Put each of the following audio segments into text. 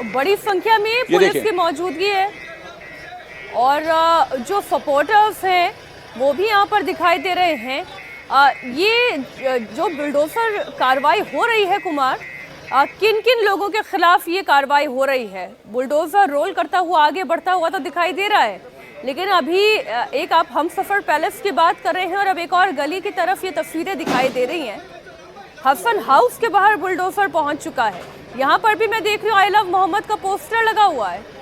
बड़ी संख्या में पुलिस की मौजूदगी है और जो सपोर्टर्स हैं वो भी यहाँ पर दिखाई दे रहे हैं। ये जो बुलडोजर कार्रवाई हो रही है कुमार, किन किन लोगों के खिलाफ ये कार्रवाई हो रही है? बुलडोजर रोल करता हुआ आगे बढ़ता हुआ तो दिखाई दे रहा है, लेकिन अभी एक आप हमसफर पैलेस की बात कर रहे हैं और अब एक और गली की तरफ ये तस्वीरें दिखाई दे रही हैं। हसन हाउस के बाहर बुलडोजर पहुंच चुका है। यहाँ पर भी मैं देख रही हूँ आई लव मोहम्मद का पोस्टर लगा हुआ है।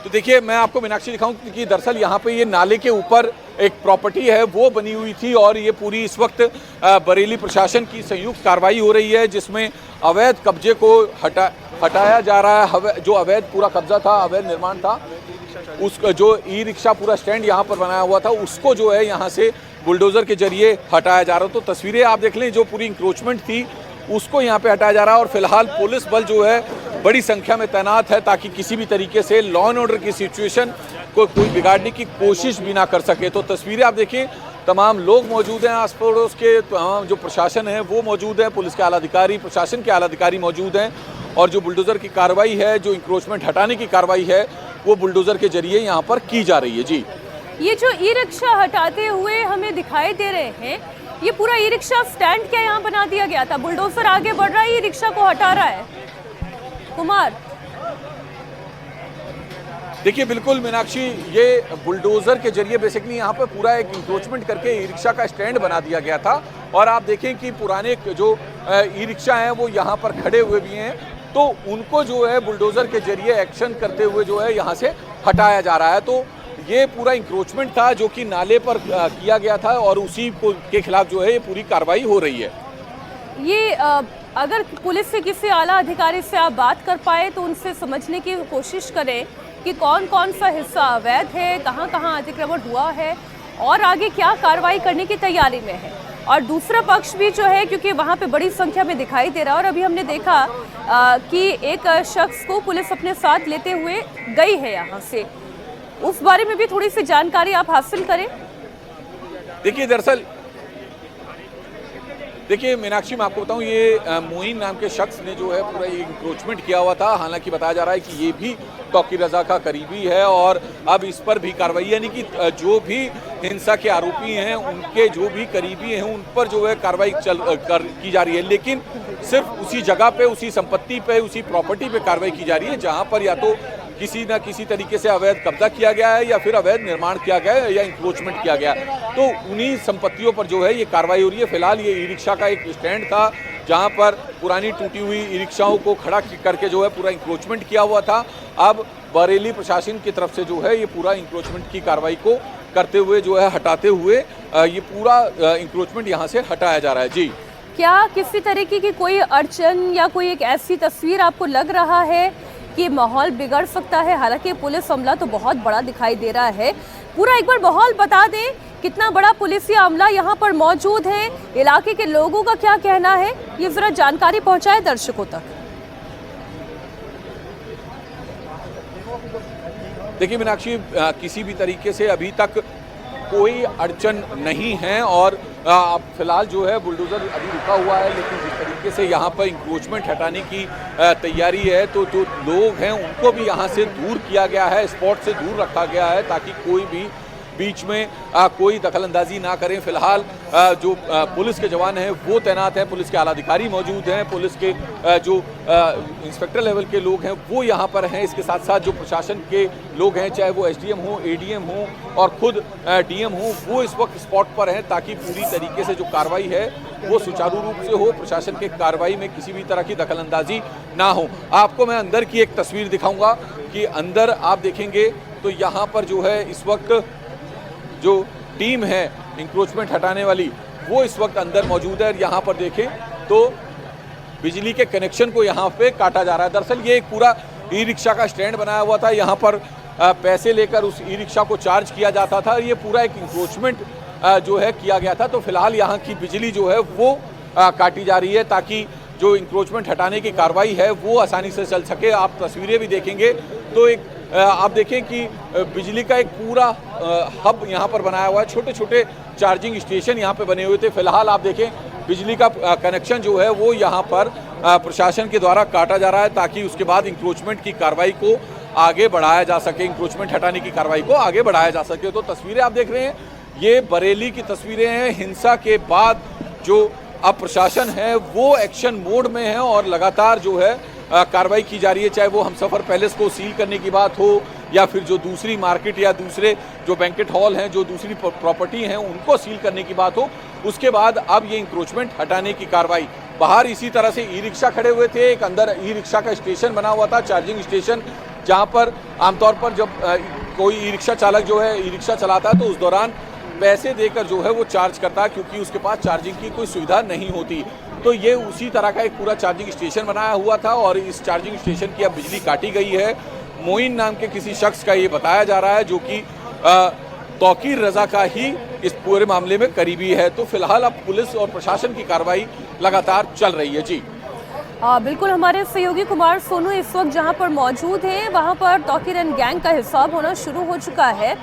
तो देखिए, मैं आपको मीनाक्षी दिखाऊं कि दरअसल यहाँ पे ये नाले के ऊपर एक प्रॉपर्टी है वो बनी हुई थी और ये पूरी इस वक्त बरेली प्रशासन की संयुक्त कार्रवाई हो रही है, जिसमें अवैध कब्जे को हटाया जा रहा है। जो अवैध पूरा कब्जा था, अवैध निर्माण था, उस जो ई रिक्शा पूरा स्टैंड यहाँ पर बनाया हुआ था, उसको जो है यहाँ से बुलडोजर के जरिए हटाया जा रहा है। तो तस्वीरें आप देख लें, जो पूरी इंक्रोचमेंट थी उसको यहाँ पे हटाया जा रहा है और फिलहाल पुलिस बल जो है बड़ी संख्या में तैनात है ताकि किसी भी तरीके से लॉ एंड ऑर्डर की सिचुएशन को कोई बिगाड़ने की कोशिश भी ना कर सके। तो तस्वीरें आप देखिए, तमाम लोग मौजूद हैं, आस पड़ोस के तमाम जो प्रशासन है वो मौजूद है, पुलिस के आला अधिकारी, प्रशासन के आला अधिकारी मौजूद हैं और जो बुलडोजर की कार्रवाई है, जो इंक्रोचमेंट हटाने की कार्रवाई है, वो बुलडोजर के जरिए यहाँ पर की जा रही है। जी, ये जो ई रिक्शा हटाते हुए हमें दिखाई दे रहे हैं, ये पूरा ई रिक्शा स्टैंड क्या यहाँ बना दिया गया था? बुलडोजर आगे बढ़ रहा है, ई रिक्शा को हटा रहा है। कुमार, देखिए बिल्कुल मीनाक्षी, ये बुलडोजर के जरिए बेसिकली यहाँ पर पूरा एक इंक्रोचमेंट करके ई रिक्शा का स्टैंड बना दिया गया था और आप देखें कि पुराने जो ई रिक्शा हैं वो यहाँ पर खड़े हुए भी हैं, तो उनको जो है बुलडोजर के जरिए एक्शन करते हुए जो है यहाँ से हटाया जा रहा है। तो ये पूरा इंक्रोचमेंट था जो कि नाले पर किया गया था और उसी के खिलाफ जो है ये पूरी कार्रवाई हो रही है। ये अगर पुलिस से किसी आला अधिकारी से आप बात कर पाए तो उनसे समझने की कोशिश करें कि कौन कौन सा हिस्सा अवैध है, कहाँ कहाँ अतिक्रमण हुआ है और आगे क्या कार्रवाई करने की तैयारी में है। और दूसरा पक्ष भी जो है, क्योंकि वहाँ पे बड़ी संख्या में दिखाई दे रहा है और अभी हमने देखा कि एक शख्स को पुलिस अपने साथ लेते हुए गई है यहाँ से, उस बारे में भी थोड़ी सी जानकारी आप हासिल करें। देखिए दरअसल देखिए मीनाक्षी, मैं आपको बताऊं, ये मोइन नाम के शख्स ने जो है पूरा ये इंक्रोचमेंट किया हुआ था। हालांकि बताया जा रहा है कि ये भी तौकीर रजा का करीबी है और अब इस पर भी कार्रवाई, यानी कि जो भी हिंसा के आरोपी हैं उनके जो भी करीबी हैं उन पर जो है कार्रवाई की जा रही है, लेकिन सिर्फ उसी जगह पे, उसी संपत्ति पे, उसी प्रॉपर्टी पे कार्रवाई की जा रही है जहाँ पर या तो किसी न किसी तरीके से अवैध कब्जा किया गया है या फिर अवैध निर्माण किया गया है या इंक्रोचमेंट किया गया है। तो उन्हीं संपत्तियों पर जो है ये कार्रवाई हो रही है। फिलहाल ये ई रिक्शा का एक स्टैंड था जहां पर पुरानी टूटी हुई ई रिक्शाओं को खड़ा करके जो है पूरा इंक्रोचमेंट किया हुआ था। अब बरेली प्रशासन की तरफ से जो है ये पूरा इंक्रोचमेंट की कार्रवाई को करते हुए जो है हटाते हुए ये पूरा इंक्रोचमेंट यहाँ से हटाया जा रहा है। जी, क्या किसी तरीके की कोई अड़चन या कोई एक ऐसी तस्वीर आपको लग रहा है कि माहौल बिगड़ सकता है? हालांकि पुलिस अमला तो बहुत बड़ा दिखाई दे रहा है, पूरा एक बार माहौल बता दें, कितना बड़ा पुलिसिया अमला यहाँ पर मौजूद है, इलाके के लोगों का क्या कहना है, ये जरा जानकारी पहुंचाए दर्शकों तक। देखिए मीनाक्षी, किसी भी तरीके से अभी तक कोई अड़चन नहीं है और फिलहाल जो है बुलडोजर अभी रुका हुआ है, लेकिन जिस तरीके से यहाँ पर इंक्रोचमेंट हटाने की तैयारी है तो जो लोग हैं उनको भी यहाँ से दूर किया गया है, स्पॉट से दूर रखा गया है ताकि कोई भी बीच में कोई दखलंदाजी ना करें। फिलहाल जो पुलिस के जवान हैं वो तैनात हैं, पुलिस के आला अधिकारी मौजूद हैं, पुलिस के जो इंस्पेक्टर लेवल के लोग हैं वो यहाँ पर हैं। इसके साथ साथ जो प्रशासन के लोग हैं, चाहे वो एसडीएम हो, एडीएम हो और खुद डीएम हो, वो इस वक्त स्पॉट पर हैं ताकि पूरी तरीके से जो कार्रवाई है वो सुचारू रूप से हो, प्रशासन के कार्रवाई में किसी भी तरह की दखलंदाजी ना हो। आपको मैं अंदर की एक तस्वीर दिखाऊंगा कि अंदर आप देखेंगे तो यहाँ पर जो है इस वक्त जो टीम है इंक्रोचमेंट हटाने वाली वो इस वक्त अंदर मौजूद है। यहाँ पर देखें तो बिजली के कनेक्शन को यहाँ पे काटा जा रहा है। दरअसल ये एक पूरा ई रिक्शा का स्टैंड बनाया हुआ था, यहाँ पर पैसे लेकर उस ई रिक्शा को चार्ज किया जाता था। ये पूरा एक इंक्रोचमेंट जो है किया गया था। तो फिलहाल यहाँ की बिजली जो है वो काटी जा रही है ताकि जो इंक्रोचमेंट हटाने की कार्रवाई है वो आसानी से चल सके। आप तस्वीरें भी देखेंगे तो एक आप देखें कि बिजली का एक पूरा हब यहाँ पर बनाया हुआ है, छोटे छोटे चार्जिंग स्टेशन यहाँ पे बने हुए थे। फिलहाल आप देखें बिजली का कनेक्शन जो है वो यहाँ पर प्रशासन के द्वारा काटा जा रहा है, ताकि उसके बाद इंक्रोचमेंट की कार्रवाई को आगे बढ़ाया जा सके, इंक्रोचमेंट हटाने की कार्रवाई को आगे बढ़ाया जा सके। तो तस्वीरें आप देख रहे हैं, ये बरेली की तस्वीरें हैं। हिंसा के बाद जो अब प्रशासन है वो एक्शन मोड में है और लगातार जो है कार्रवाई की जा रही है, चाहे वो हमसफर पैलेस को सील करने की बात हो या फिर जो दूसरी मार्केट या दूसरे जो बैंकेट हॉल हैं, जो दूसरी प्रॉपर्टी हैं, उनको सील करने की बात हो। उसके बाद अब ये इंक्रोचमेंट हटाने की कार्रवाई। बाहर इसी तरह से ई रिक्शा खड़े हुए थे, एक अंदर ई रिक्शा का स्टेशन बना हुआ था, चार्जिंग स्टेशन, जहां पर आमतौर पर जब कोई ई रिक्शा चालक जो है ई रिक्शा चलाता है तो उस दौरान पैसे देकर जो है वो चार्ज करता है, क्योंकि उसके पास चार्जिंग की कोई सुविधा नहीं होती। तो ये उसी तरह का एक पूरा चार्जिंग स्टेशन बनाया हुआ था और इस चार्जिंग स्टेशन की अब बिजली काटी गई है। मोइन नाम के किसी शख्स का ये बताया जा रहा है, जो कि तौकीर रजा का ही इस पूरे मामले में करीबी है। तो फिलहाल अब पुलिस और प्रशासन की कार्रवाई लगातार चल रही है। जी बिल्कुल, हमारे सहयोगी कुमार सोनू इस वक्त जहां पर मौजूद हैं, वहां पर तौकीर एंड गैंग का हिसाब होना शुरू हो चुका है।